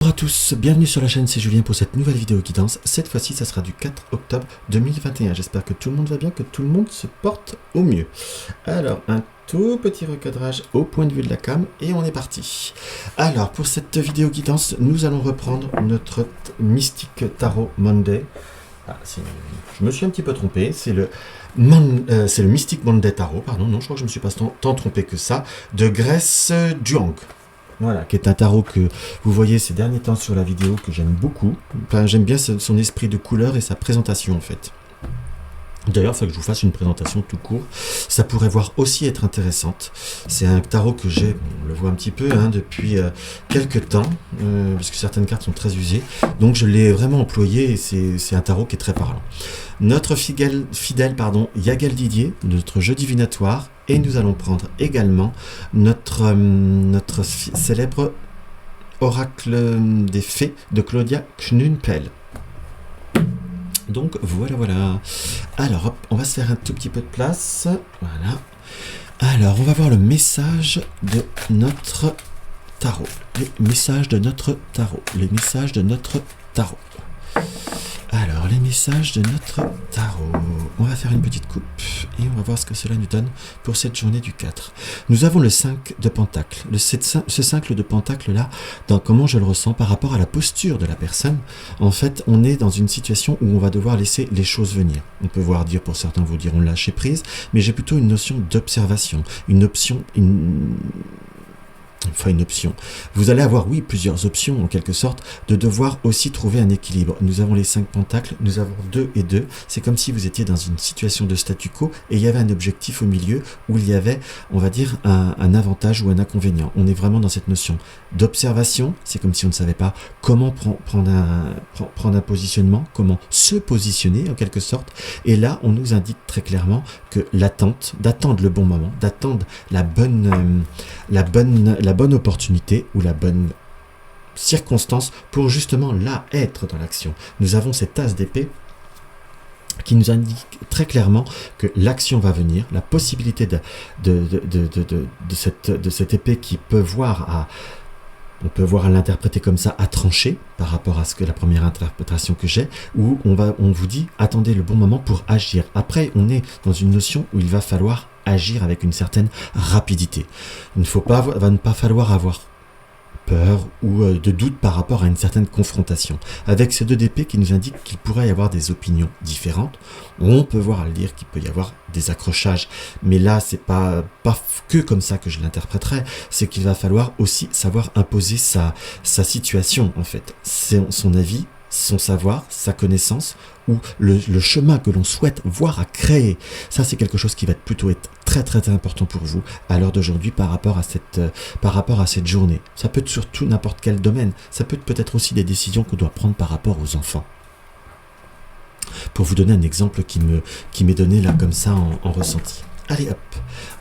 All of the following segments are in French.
Bonjour à tous, bienvenue sur la chaîne, c'est Julien pour cette nouvelle vidéo guidance. Cette fois-ci, ça sera du 4 octobre 2021. J'espère que tout le monde va bien, que tout le monde se porte au mieux. Alors, un tout petit recadrage au point de vue de la cam et on est parti. Alors, pour cette vidéo guidance, nous allons reprendre notre Mystic Tarot Monday. Je me suis un petit peu trompé, c'est le Mystic Monday Tarot, pardon, non, je crois que je me suis pas tant trompé que ça, de Grace Duong. Voilà, qui est un tarot que vous voyez ces derniers temps sur la vidéo, que j'aime beaucoup. Enfin, j'aime bien son esprit de couleur et sa présentation en fait. D'ailleurs, il faut que je vous fasse une présentation tout court. Ça pourrait aussi être intéressante. C'est un tarot que j'ai, on le voit un petit peu, depuis quelques temps, parce que certaines cartes sont très usées. Donc je l'ai vraiment employé et c'est un tarot qui est très parlant. Notre fidèle Yagal Didier, notre jeu divinatoire, et nous allons prendre également notre célèbre oracle des fées de Claudia Knunpel. Donc voilà. Alors hop, on va se faire un tout petit peu de place. Voilà. Alors on va voir le message de notre tarot. Les messages de notre tarot. Alors, les messages de notre tarot. On va faire une petite coupe et on va voir ce que cela nous donne pour cette journée du 4. Nous avons le 5 de Pentacle. Ce 5 de Pentacle là, dans comment je le ressens par rapport à la posture de la personne, en fait, on est dans une situation où on va devoir laisser les choses venir. On peut dire, pour certains vous diront lâcher prise, mais j'ai plutôt une notion d'observation, une option. Vous allez avoir, oui, plusieurs options en quelque sorte, de devoir aussi trouver un équilibre. Nous avons les 5 pentacles, nous avons 2 et 2. C'est comme si vous étiez dans une situation de statu quo et il y avait un objectif au milieu où il y avait, on va dire, un avantage ou un inconvénient. On est vraiment dans cette notion d'observation. C'est comme si on ne savait pas comment prendre un positionnement, comment se positionner en quelque sorte. Et là, on nous indique très clairement que d'attendre le bon moment, d'attendre la bonne opportunité ou la bonne circonstance pour justement là être dans l'action. Nous avons cet as d'épée qui nous indique très clairement que l'action va venir, la possibilité de cette épée qui peut on peut voir à l'interpréter comme ça, à trancher par rapport à ce que la première interprétation que j'ai, où on vous dit attendez le bon moment pour agir. Après, on est dans une notion où il va falloir agir avec une certaine rapidité. Il va ne pas falloir avoir peur ou de doute par rapport à une certaine confrontation. Avec ces 2 d'épée qui nous indiquent qu'il pourrait y avoir des opinions différentes, on peut voir à le dire qu'il peut y avoir des accrochages, mais là c'est pas que comme ça que je l'interpréterai, c'est qu'il va falloir aussi savoir imposer sa situation en fait, c'est son avis, son savoir, sa connaissance ou le chemin que l'on souhaite voir à créer. Ça c'est quelque chose qui va plutôt être très important pour vous à l'heure d'aujourd'hui par rapport à cette journée. Ça peut être surtout n'importe quel domaine. Ça peut être peut-être aussi des décisions qu'on doit prendre par rapport aux enfants. Pour vous donner un exemple qui m'est donné là comme ça en ressenti. Allez hop,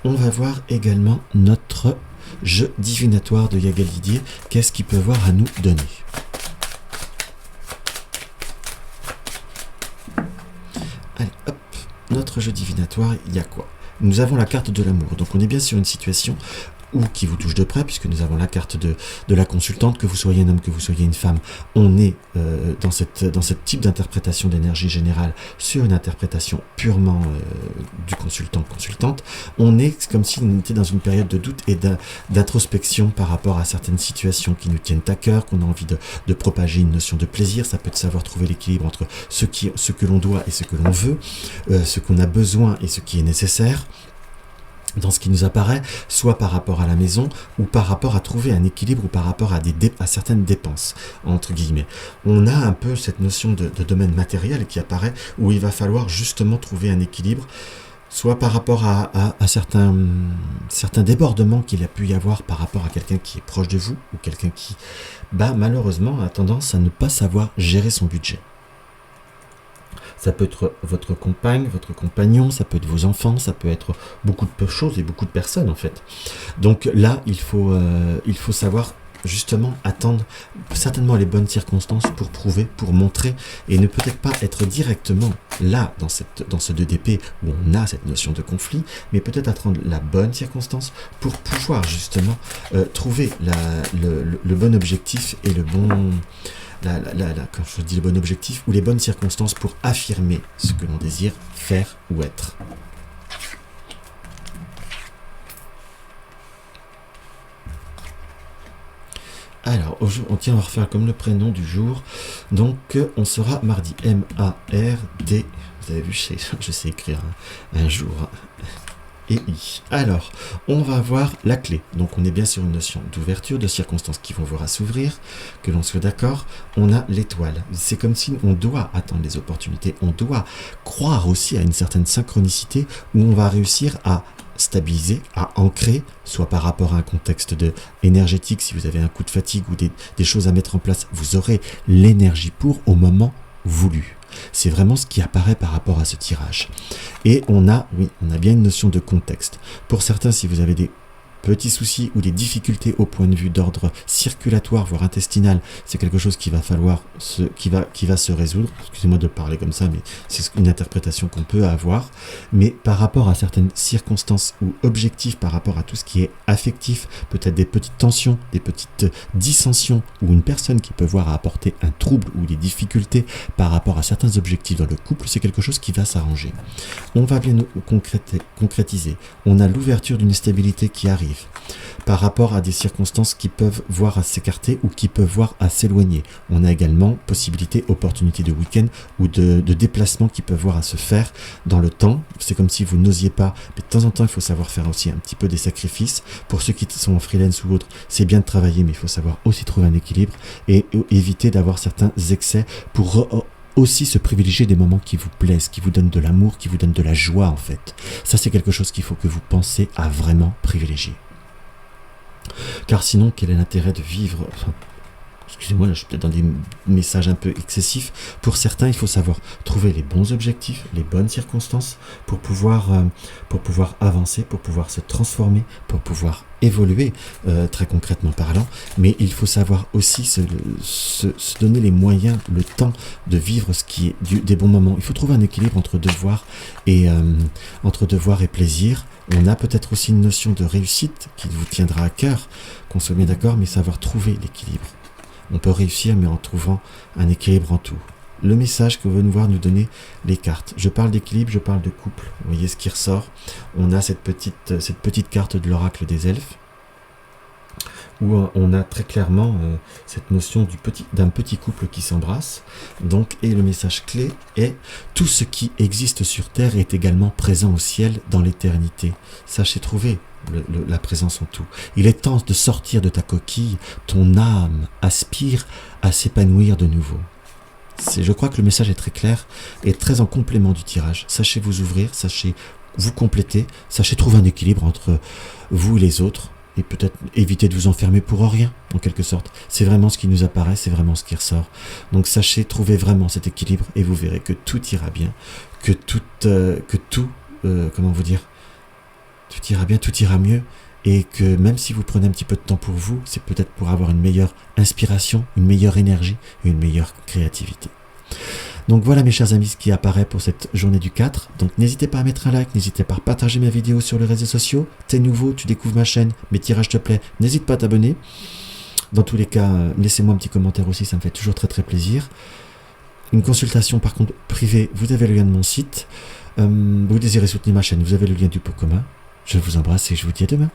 on va voir également notre jeu divinatoire de Yagal Didier. Qu'est-ce qu'il peut voir à nous donner? Allez, hop, notre jeu divinatoire, il y a quoi? Nous avons la carte de l'amour, donc on est bien sur une situation qui vous touche de près, puisque nous avons la carte de la consultante, que vous soyez un homme, que vous soyez une femme, on est dans ce type d'interprétation d'énergie générale sur une interprétation purement du consultante. On est comme si on était dans une période de doute et d'introspection par rapport à certaines situations qui nous tiennent à cœur, qu'on a envie de propager une notion de plaisir. Ça peut être savoir trouver l'équilibre entre ce que l'on doit et ce que l'on veut, ce qu'on a besoin et ce qui est nécessaire dans ce qui nous apparaît, soit par rapport à la maison, ou par rapport à trouver un équilibre, ou par rapport à certaines dépenses, entre guillemets. On a un peu cette notion de domaine matériel qui apparaît, où il va falloir justement trouver un équilibre, soit par rapport à certains débordements qu'il a pu y avoir par rapport à quelqu'un qui est proche de vous, ou quelqu'un qui, malheureusement, a tendance à ne pas savoir gérer son budget. Ça peut être votre compagne, votre compagnon, ça peut être vos enfants, ça peut être beaucoup de choses et beaucoup de personnes en fait. Donc là, il faut savoir justement attendre certainement les bonnes circonstances pour prouver, pour montrer, et ne peut-être pas être directement là dans ce 2 d'épée où on a cette notion de conflit, mais peut-être attendre la bonne circonstance pour pouvoir justement trouver le bon objectif et le bon... quand je dis le bon objectif, ou les bonnes circonstances pour affirmer ce que l'on désire faire ou être. Alors, on va refaire comme le prénom du jour. Donc, on sera mardi. M-A-R-D. Vous avez vu, je sais écrire un jour. Et I. Alors, on va voir la clé. Donc, on est bien sur une notion d'ouverture, de circonstances qui vont voir à s'ouvrir, que l'on soit d'accord. On a l'étoile. C'est comme si on doit attendre les opportunités. On doit croire aussi à une certaine synchronicité où on va réussir à stabiliser, à ancrer, soit par rapport à un contexte énergétique, si vous avez un coup de fatigue ou des choses à mettre en place, vous aurez l'énergie pour au moment voulu. C'est vraiment ce qui apparaît par rapport à ce tirage. Et on a bien une notion de contexte. Pour certains, si vous avez des petits soucis ou des difficultés au point de vue d'ordre circulatoire, voire intestinal, c'est quelque chose qui va falloir qui va se résoudre. Excusez-moi de parler comme ça, mais c'est une interprétation qu'on peut avoir. Mais par rapport à certaines circonstances ou objectifs, par rapport à tout ce qui est affectif, peut-être des petites tensions, des petites dissensions, ou une personne qui peut voir apporter un trouble ou des difficultés par rapport à certains objectifs dans le couple, c'est quelque chose qui va s'arranger. On va bien concrétiser. On a l'ouverture d'une stabilité qui arrive par rapport à des circonstances qui peuvent voir à s'écarter ou qui peuvent voir à s'éloigner. On a également possibilité, opportunité de week-end ou de déplacement qui peuvent voir à se faire dans le temps. C'est comme si vous n'osiez pas, mais de temps en temps il faut savoir faire aussi un petit peu des sacrifices. Pour ceux qui sont en freelance ou autres, c'est bien de travailler, mais il faut savoir aussi trouver un équilibre et éviter d'avoir certains excès pour aussi se privilégier des moments qui vous plaisent, qui vous donnent de l'amour, qui vous donnent de la joie en fait. Ça c'est quelque chose qu'il faut que vous pensez à vraiment privilégier. Car sinon, quel est l'intérêt de vivre... Excusez-moi, là, je suis peut-être dans des messages un peu excessifs. Pour certains, il faut savoir trouver les bons objectifs, les bonnes circonstances pour pouvoir avancer, pour pouvoir se transformer, pour pouvoir évoluer, très concrètement parlant. Mais il faut savoir aussi se donner les moyens, le temps de vivre ce qui est des bons moments. Il faut trouver un équilibre entre devoir et plaisir. On a peut-être aussi une notion de réussite qui vous tiendra à cœur, qu'on soit bien d'accord, mais savoir trouver l'équilibre. On peut réussir, mais en trouvant un équilibre en tout. Le message que veulent nous donner les cartes. Je parle d'équilibre, je parle de couple. Vous voyez ce qui ressort. On a cette petite carte de l'oracle des elfes, où on a très clairement cette notion d'un petit couple qui s'embrasse. Donc, et le message clé est « Tout ce qui existe sur Terre est également présent au ciel dans l'éternité. » Sachez trouver la présence en tout. Il est temps de sortir de ta coquille. Ton âme aspire à s'épanouir de nouveau. Je crois que le message est très clair et très en complément du tirage. Sachez vous ouvrir, sachez vous compléter, sachez trouver un équilibre entre vous et les autres. Et peut-être éviter de vous enfermer pour rien, en quelque sorte. C'est vraiment ce qui nous apparaît, c'est vraiment ce qui ressort. Donc sachez trouver vraiment cet équilibre et vous verrez que tout ira bien, comment vous dire, tout ira bien, tout ira mieux, et que même si vous prenez un petit peu de temps pour vous, c'est peut-être pour avoir une meilleure inspiration, une meilleure énergie et une meilleure créativité. Donc voilà mes chers amis ce qui apparaît pour cette journée du 4. Donc n'hésitez pas à mettre un like, n'hésitez pas à partager mes vidéos sur les réseaux sociaux. T'es nouveau, tu découvres ma chaîne, mes tirages te plaisent, n'hésite pas à t'abonner. Dans tous les cas, laissez-moi un petit commentaire aussi, ça me fait toujours très très plaisir. Une consultation par contre privée, vous avez le lien de mon site. Vous désirez soutenir ma chaîne, vous avez le lien du pot commun. Je vous embrasse et je vous dis à demain.